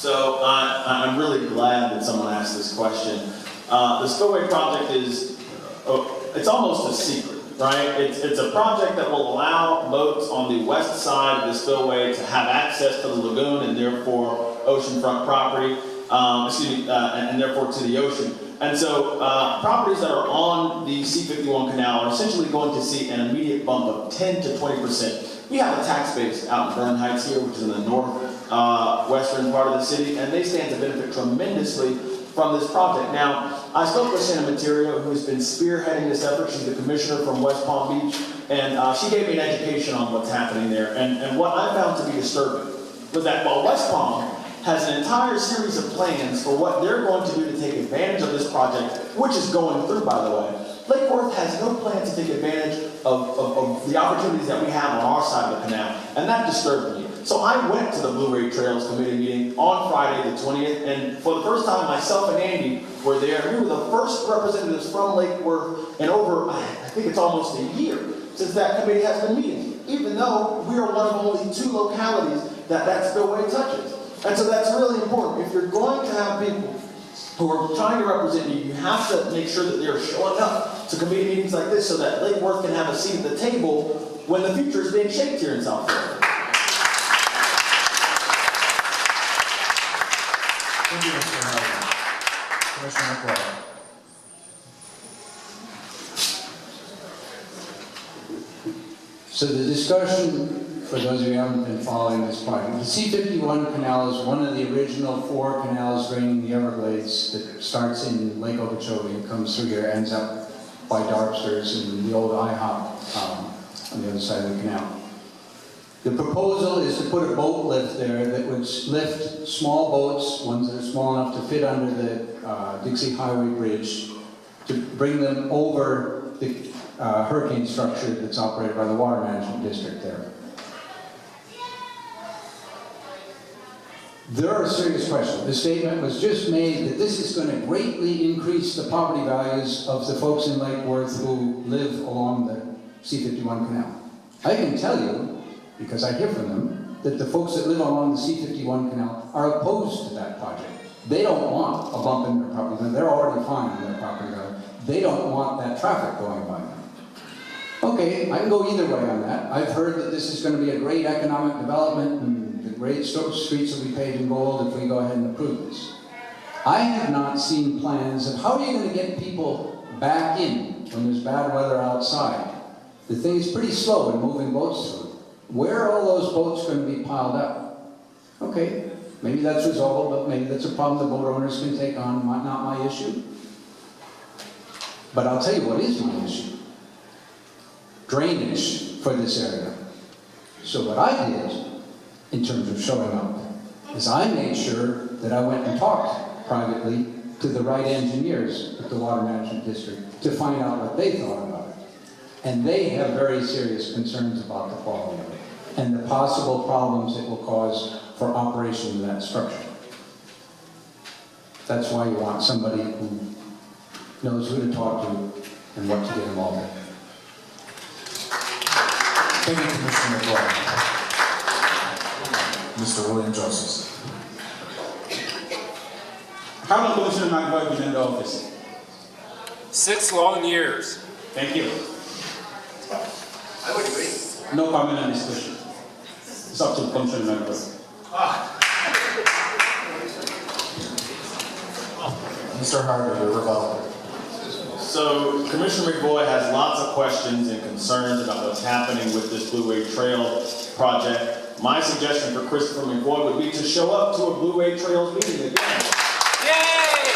So I'm really glad that someone asked this question. The spillway project is, it's almost a secret, right? It's a project that will allow boats on the west side of the spillway to have access to the lagoon and therefore oceanfront property, and therefore to the ocean. And so properties that are on the C-51 canal are essentially going to see an immediate bump of 10 to 20%. We have a tax base out in Vernon Heights here, which is in the northwestern part of the city, and they stand to benefit tremendously from this project. Now, I spoke with Santa Materia, who has been spearheading this effort. She's the commissioner from West Palm Beach, and she gave me an education on what's happening there. And what I found to be disturbing was that while West Palm has an entire series of plans for what they're going to do to take advantage of this project, which is going through, by the way, Lake Worth has no plan to take advantage of the opportunities that we have on our side of the canal, and that disturbed me. So I went to the Blue Ray Trails Committee meeting on Friday the 20th, and for the first time, myself and Andy were there. We were the first representatives from Lake Worth in over, I think it's almost a year since that committee has been meeting, even though we are one of only 2 localities that spillway touches. And so that's really important. If you're going to have people who are trying to represent you, you have to make sure that they're showing up to committee meetings like this so that Lake Worth can have a seat at the table when the future is being shaped here in South Florida. Thank you, Mr. Howard. Commissioner McCoy. So the discussion, for those of you who haven't been following this project, the C-51 canal is one of the original 4 canals draining the Everglades that starts in Lake Okeechobee and comes through here, ends up by Darksters and the old IHOP on the other side of the canal. The proposal is to put a boat lift there that would lift small boats, ones that are small enough to fit under the Dixie Highway Bridge, to bring them over the hurricane structure that's operated by the Water Management District there. There are serious questions. The statement was just made that this is going to greatly increase the property values of the folks in Lake Worth who live along the C-51 canal. I can tell you, because I hear from them, that the folks that live along the C-51 canal are opposed to that project. They don't want a bump in their property value. They're already fine on their property value. They don't want that traffic going by them. Okay, I can go either way on that. I've heard that this is going to be a great economic development and the great streets will be paved in gold if we go ahead and approve this. I have not seen plans of how are you going to get people back in when there's bad weather outside. The thing is pretty slow in moving boats through. Where are all those boats going to be piled up? Okay, maybe that's resolved, but maybe that's a problem the boat owners can take on, not my issue. But I'll tell you what is my issue. Drainage for this area. So what I did, in terms of showing up, is I made sure that I went and talked privately to the right engineers at the Water Management District to find out what they thought about it. And they have very serious concerns about the quality of it and the possible problems it will cause for operation of that structure. That's why you want somebody who knows who to talk to and what to get involved in. Thank you, Commissioner McCoy. Mr. William Joseph. How long Commissioner McCoy been in the office? 6 long years. Thank you. I would agree. No comment on this question. It's up to Commissioner McCoy. Mr. Harder, your rebuttal. So Commissioner McVoy has lots of questions and concerns about what's happening with this Blue Ray Trail project. My suggestion for Christopher McVoy would be to show up to a Blue Ray Trails meeting again. Yay!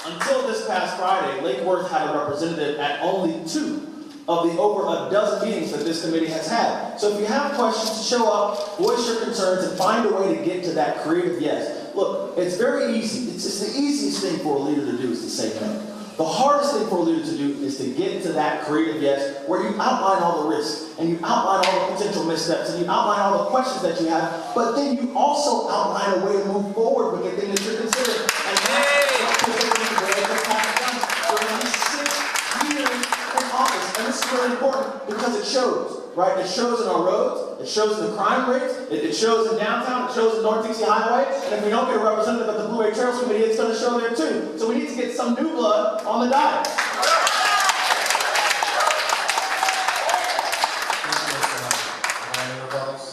Until this past Friday, Lake Worth had a representative at only 2 of the over a dozen meetings that this committee has had. So if you have questions, show up, voice your concerns, and find a way to get to that creative yes. Look, it's very easy. It's the easiest thing for a leader to do is to say no. The hardest thing for a leader to do is to get to that creative yes, where you outline all the risks, and you outline all the potential missteps, and you outline all the questions that you have, but then you also outline a way to move forward with the thing that you're considering. And that's what Commissioner McVoy has done during these 6 years in office. And this is really important because it shows. right? It shows in our roads, it shows in the crime rates, it shows in downtown, it shows in North Dixie Highway, and if we don't get a representative at the Blue Wave Trails Committee, it's going to show there too. So we need to get some new blood on the diet. Any rebuttals?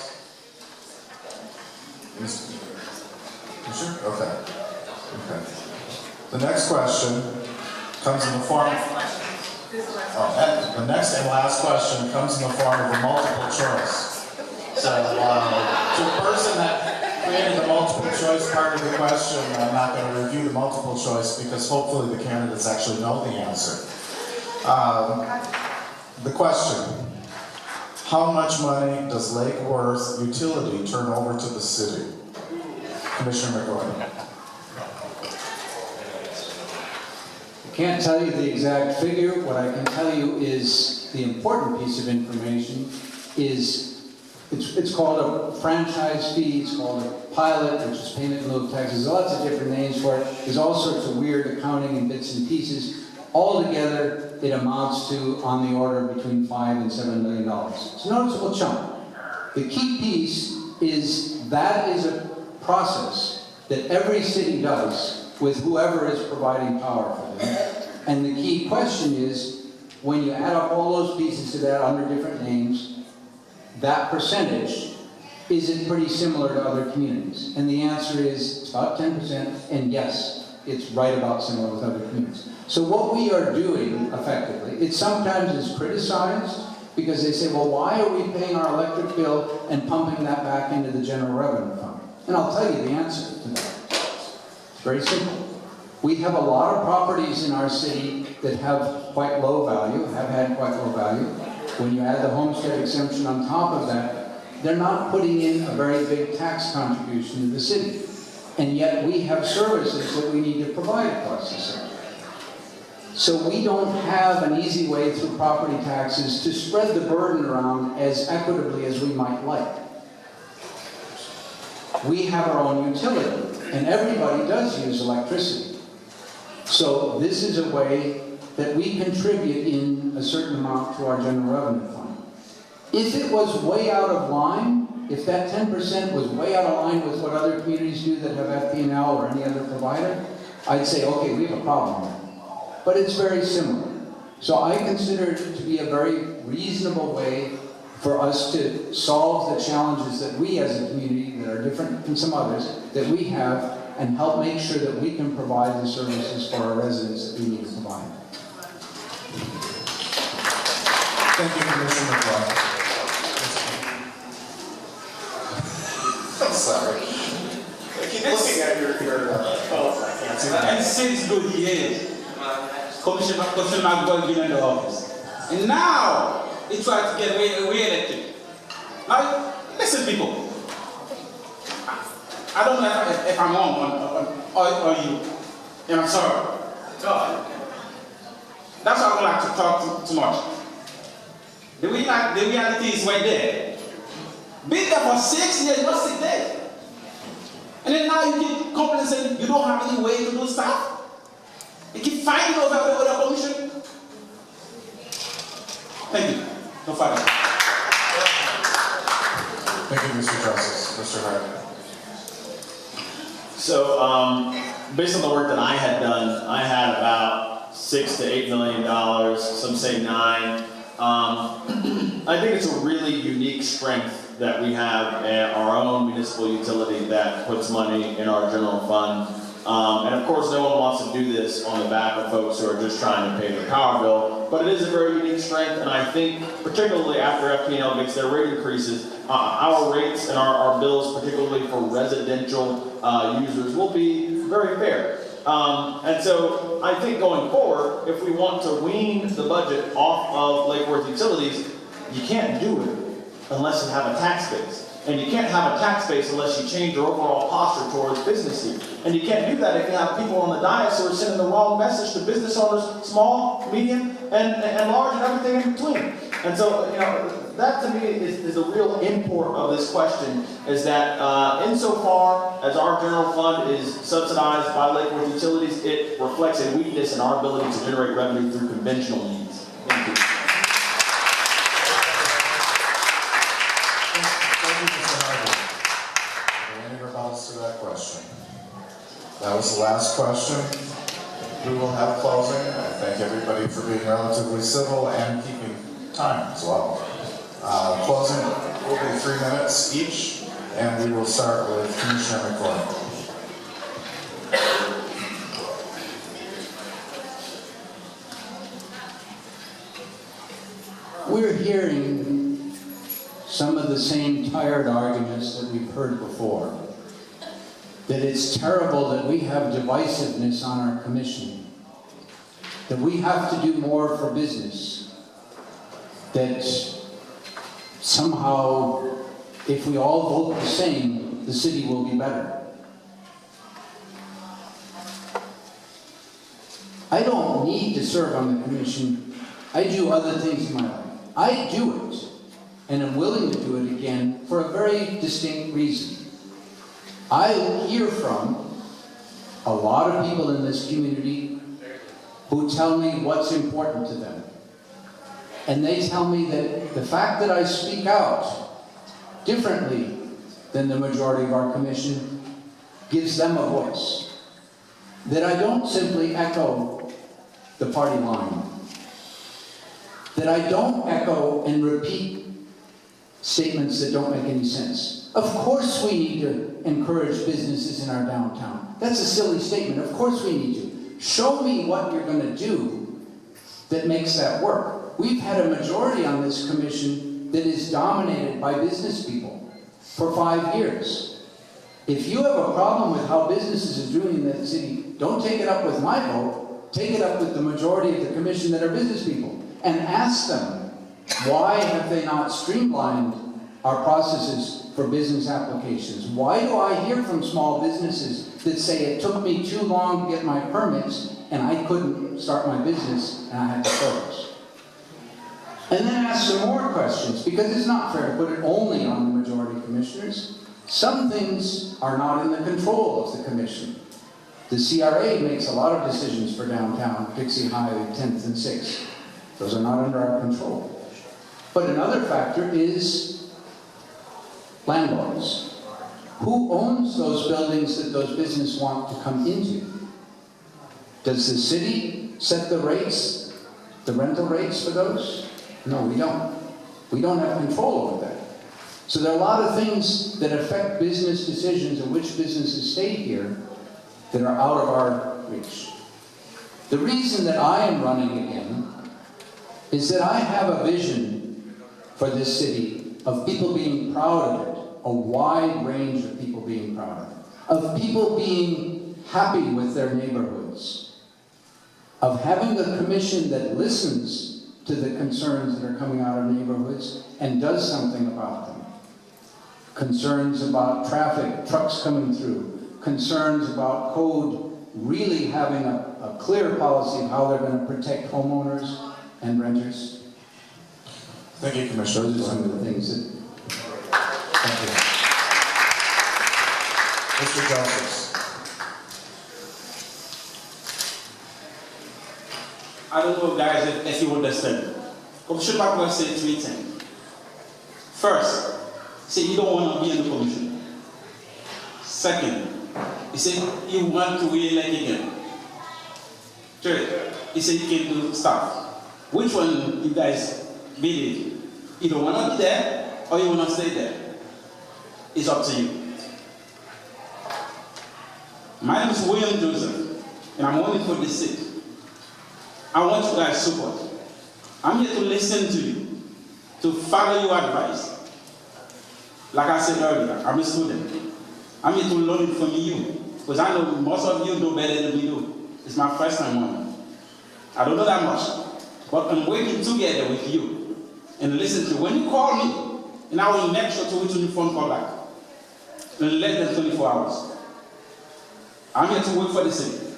You sure? Okay. Okay. The next question comes in the form. The next and last question comes in the form of a multiple choice. So, to the person that created the multiple choice part of the question, I'm not going to review the multiple choice because hopefully the candidates actually know the answer. The question: how much money does Lake Worth utility turn over to the city? Commissioner McGoy. Can't tell you the exact figure. What I can tell you is the important piece of information is it's called a franchise fee, it's called a pilot, which is payment in lieu of taxes. There's lots of different names for it. There's all sorts of weird accounting and bits and pieces. Altogether, it amounts to on the order of between $5 and $7 million. It's a noticeable chunk. The key piece is that is a process that every city does with whoever is providing power for them. And the key question is, when you add up all those pieces to that under different names, that percentage, is it pretty similar to other communities? And the answer is it's about 10%, and yes, it's right about similar with other communities. So what we are doing effectively, it sometimes is criticized because they say, well, why are we paying our electric bill and pumping that back into the general revenue fund? And I'll tell you the answer to that. It's very simple. We have a lot of properties in our city that have quite low value, have had quite low value. When you add the homestead exemption on top of that, they're not putting in a very big tax contribution to the city. And yet we have services that we need to provide across the city. So we don't have an easy way through property taxes to spread the burden around as equitably as we might like. We have our own utility, and everybody does use electricity. So this is a way that we contribute in a certain amount to our general revenue fund. If it was way out of line, if that 10% was way out of line with what other communities do that have FP&L or any other provider, I'd say, okay, we have a problem there. But it's very similar. So I consider it to be a very reasonable way for us to solve the challenges that we as a community, that are different from some others, that we have, and help make sure that we can provide the services for our residents that we need to provide. Thank you, Commissioner McGuire. I'm sorry. I keep looking at your phone. I can't see that. And since good years, Commissioner McGoy been in the office. And now, he tried to get re-elected. Now, listen people. I don't know if I'm wrong or you. And I'm sorry. God. That's why I don't like to talk too much. The reality is right there. Been there for 6 years, not 6 days. And then now you keep complaining saying you don't have any way to do stuff. You keep fighting over the other commission. Thank you. No further. Thank you, Mr. Justice. Mr. Hart. So, based on the work that I had done, I had about $6 to $8 million, some say 9. I think it's a really unique strength that we have our own municipal utility that puts money in our general fund. And of course, no one wants to do this on the back of folks who are just trying to pay their power bill, but it is a very unique strength, and I think particularly after FP&L makes their rate increases, our rates and our bills, particularly for residential users, will be very fair. And so I think going forward, if we want to wean the budget off of Lake Worth utilities, you can't do it unless you have a tax base. And you can't have a tax base unless you change your overall posture towards business here. And you can't do that if you have people on the dais who are sending the wrong message to business owners, small, medium, and large, and everything in between. And so, you know, that to me is a real import of this question, is that insofar as our general fund is subsidized by Lake Worth utilities, it reflects a weakness in our ability to generate revenue through conventional means. Thank you. That was the last question. We will have closing. I thank everybody for being relatively civil and keeping time as well. Closing will be 3 minutes each, and we will start with Commissioner McCoy. We're hearing some of the same tired arguments that we've heard before. That it's terrible that we have divisiveness on our commission. That we have to do more for business. That somehow, if we all vote the same, the city will be better. I don't need to serve on the commission. I do other things in my life. I do it, and I'm willing to do it again for a very distinct reason. I hear from a lot of people in this community who tell me what's important to them. And they tell me that the fact that I speak out differently than the majority of our commission gives them a voice. That I don't simply echo the party line. That I don't echo and repeat statements that don't make any sense. Of course we need to encourage businesses in our downtown. That's a silly statement. Of course we need to. Show me what you're going to do that makes that work. We've had a majority on this commission that is dominated by business people for 5 years. If you have a problem with how businesses are doing in that city, don't take it up with my vote. Take it up with the majority of the commission that are business people. And ask them, why have they not streamlined our processes for business applications? Why do I hear from small businesses that say it took me too long to get my permits and I couldn't start my business and I had to close? And then ask some more questions, because it's not fair to put it only on the majority commissioners. Some things are not in the control of the commission. The CRA makes a lot of decisions for downtown, Dixie Highway, 10th and 6th. Those are not under our control. But another factor is landlords. Who owns those buildings that those businesses want to come into? Does the city set the rates, the rental rates for those? No, we don't. We don't have control over that. So there are a lot of things that affect business decisions and which businesses stay here that are out of our reach. The reason that I am running again is that I have a vision for this city of people being proud of it, a wide range of people being proud of it, of people being happy with their neighborhoods, of having a commission that listens to the concerns that are coming out of neighborhoods and does something about them. Concerns about traffic, trucks coming through, concerns about code really having a clear policy of how they're going to protect homeowners and renters. Thank you, Commissioner. Those are some of the things that... Thank you. Mr. Josephs. I don't know, guys, if you understand. Commissioner Backwell said 3 things. First, he said you don't want to be in the commission. Second, he said you want to re-elect again. Third, he said you can do stuff. Which one you guys believe? You don't want to be there or you want to stay there? It's up to you. My name is William Joseph, and I'm only for this seat. I want you guys' support. I'm here to listen to you, to follow your advice. Like I said earlier, I'm a student. I'm here to learn from you, because I know most of you know better than we do. It's my first time on it. I don't know that much, but I'm working together with you and listen to you. When you call me, and I will make sure to return your phone call back in less than 24 hours. I'm here to work for the city.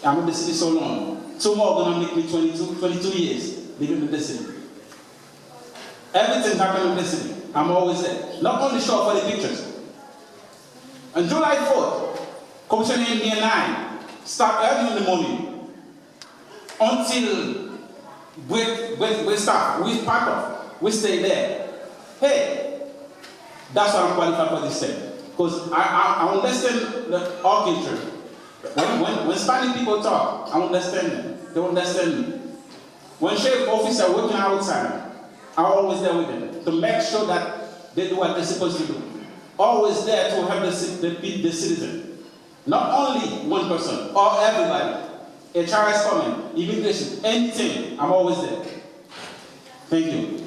I'm in the city so long. Tomorrow gonna make me 22 years living in the city. Everything happening in the city, I'm always there. Not only show up for the pictures. On July 4th, Commissioner India 9 start early in the morning until we start, we pack off, we stay there. Hey, that's why I'm qualified for this thing. Because I understand the architecture When Spanish people talk, I understand them. They understand me. When sheriff officer working outside, I'm always there with them to make sure that they do what they're supposed to do. Always there to help the citizen. Not only one person, or everybody. HRS coming, immigration, anything, I'm always there. Thank you.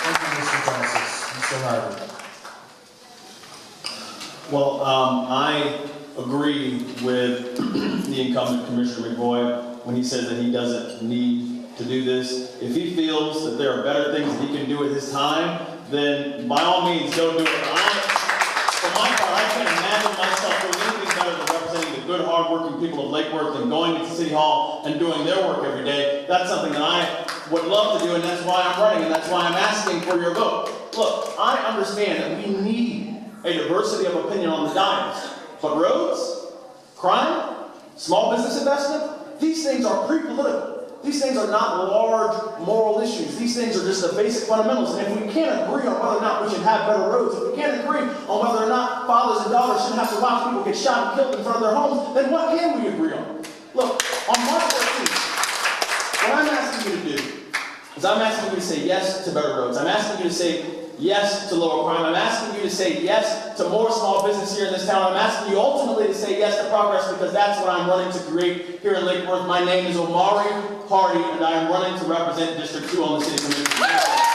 Thank you, Mr. Genesis. Mr. Harvey. Well, I agree with the incumbent Commissioner McVoy when he says that he doesn't need to do this. If he feels that there are better things that he can do at his time, then by all means, go do it. For my part, I can't imagine myself doing anything better than representing the good, hardworking people of Lake Worth and going to City Hall and doing their work every day. That's something that I would love to do, and that's why I'm running, and that's why I'm asking for your vote. Look, I understand that we need a diversity of opinion on the dais, but roads, crime, small business investment, these things are pre-political. These things are not large moral issues. These things are just the basic fundamentals. And if we can't agree on whether or not we should have better roads, if we can't agree on whether or not fathers and daughters shouldn't have to watch people get shot and killed in front of their homes, then what can we agree on? Look, on March 14th, what I'm asking you to do is I'm asking you to say yes to better roads. I'm asking you to say yes to lower crime. I'm asking you to say yes to more small business here in this town. I'm asking you ultimately to say yes to progress, because that's what I'm running to create here in Lake Worth. My name is Omari Hardy, and I am running to represent District 2 on the City Commission.